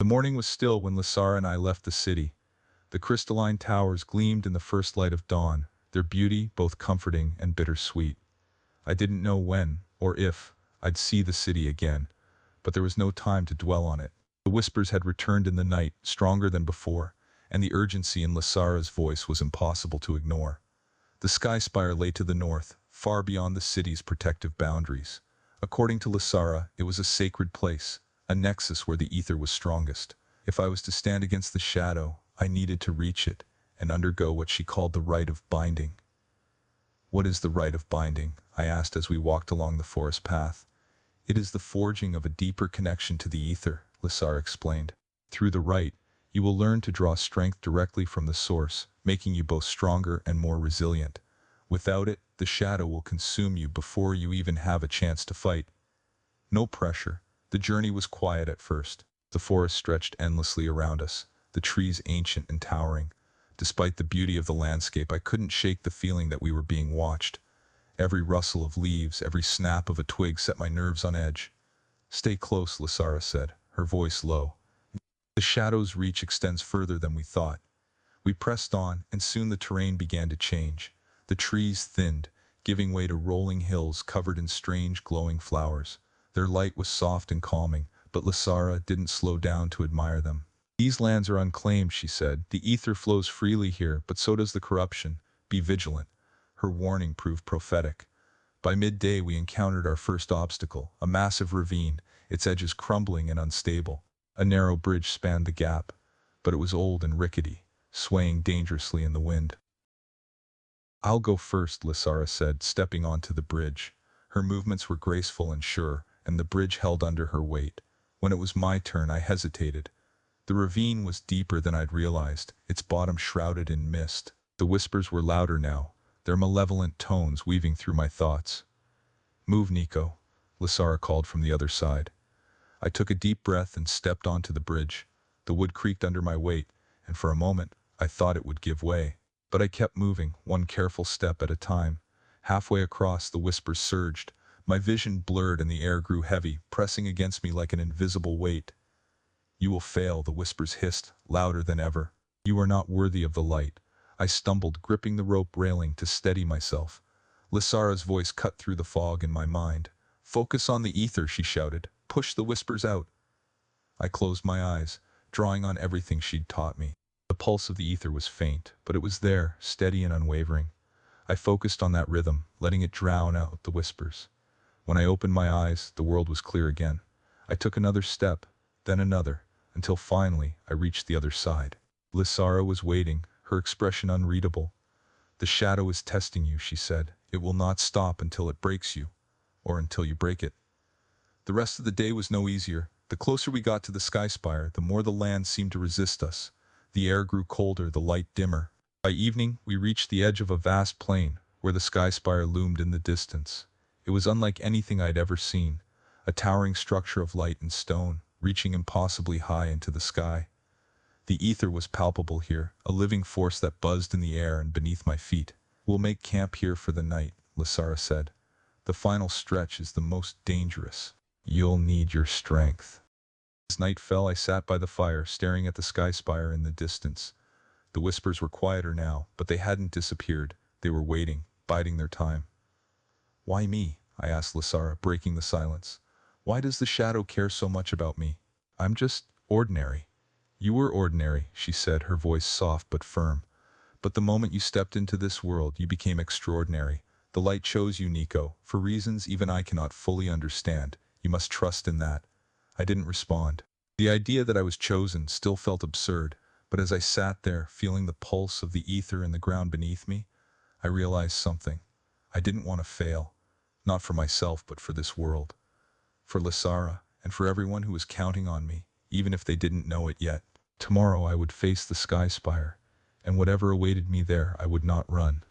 morning was still when Lasara and I left the city. The crystalline towers gleamed in the first light of dawn, their beauty both comforting and bittersweet. I didn't know when, or if, I'd see the city again, but there was no time to dwell on it. The whispers had returned in the night, stronger than before, and the urgency in Lasara's voice was impossible to ignore. The Skyspire lay to the north, far beyond the city's protective boundaries. According to Lasara, it was a sacred place, a nexus where the ether was strongest. If I was to stand against the shadow, I needed to reach it, and undergo what she called the rite of binding. "What is the rite of binding?" I asked as we walked along the forest path. "It is the forging of a deeper connection to the ether," Lasara explained. "Through the rite, you will learn to draw strength directly from the source, making you both stronger and more resilient. Without it, the shadow will consume you before you even have a chance to fight." No pressure. The journey was quiet at first. The forest stretched endlessly around us, the trees ancient and towering. Despite the beauty of the landscape, I couldn't shake the feeling that we were being watched. Every rustle of leaves, every snap of a twig set my nerves on edge. "Stay close," Lasara said, her voice low. "The shadow's reach extends further than we thought." We pressed on, and soon the terrain began to change. The trees thinned, giving way to rolling hills covered in strange glowing flowers. Their light was soft and calming, but Lasara didn't slow down to admire them. "These lands are unclaimed," she said. "The ether flows freely here, but so does the corruption. Be vigilant." Her warning proved prophetic. By midday we encountered our first obstacle, a massive ravine, its edges crumbling and unstable. A narrow bridge spanned the gap, but it was old and rickety, swaying dangerously in the wind. "I'll go first," Lasara said, stepping onto the bridge. Her movements were graceful and sure, and the bridge held under her weight. When it was my turn, I hesitated. The ravine was deeper than I'd realized, its bottom shrouded in mist. The whispers were louder now, their malevolent tones weaving through my thoughts. "Move, Nico," Lasara called from the other side. I took a deep breath and stepped onto the bridge. The wood creaked under my weight, and for a moment, I thought it would give way. But I kept moving, one careful step at a time. Halfway across, the whispers surged. My vision blurred and the air grew heavy, pressing against me like an invisible weight. "You will fail," the whispers hissed, louder than ever. "You are not worthy of the light." I stumbled, gripping the rope railing to steady myself. Lasara's voice cut through the fog in my mind. "Focus on the ether," she shouted. "Push the whispers out." I closed my eyes, drawing on everything she'd taught me. The pulse of the ether was faint, but it was there, steady and unwavering. I focused on that rhythm, letting it drown out the whispers. When I opened my eyes, the world was clear again. I took another step, then another, until finally I reached the other side. Lasara was waiting, her expression unreadable. "The shadow is testing you," she said. "It will not stop until it breaks you, or until you break it." The rest of the day was no easier. The closer we got to the Skyspire, the more the land seemed to resist us. The air grew colder, the light dimmer. By evening, we reached the edge of a vast plain, where the Skyspire loomed in the distance. It was unlike anything I'd ever seen, a towering structure of light and stone, reaching impossibly high into the sky. The ether was palpable here, a living force that buzzed in the air and beneath my feet. "We'll make camp here for the night," Lasara said. "The final stretch is the most dangerous. You'll need your strength." As night fell, I sat by the fire, staring at the Skyspire in the distance. The whispers were quieter now, but they hadn't disappeared. They were waiting, biding their time. "Why me?" I asked Lasara, breaking the silence. "Why does the shadow care so much about me? I'm just ordinary." "You were ordinary," she said, her voice soft but firm. "But the moment you stepped into this world, you became extraordinary. The light chose you, Nico, for reasons even I cannot fully understand. You must trust in that." I didn't respond. The idea that I was chosen still felt absurd, but as I sat there, feeling the pulse of the ether in the ground beneath me, I realized something. I didn't want to fail. Not for myself, but for this world. For Lasara, and for everyone who was counting on me, even if they didn't know it yet. Tomorrow I would face the Skyspire, and whatever awaited me there, I would not run.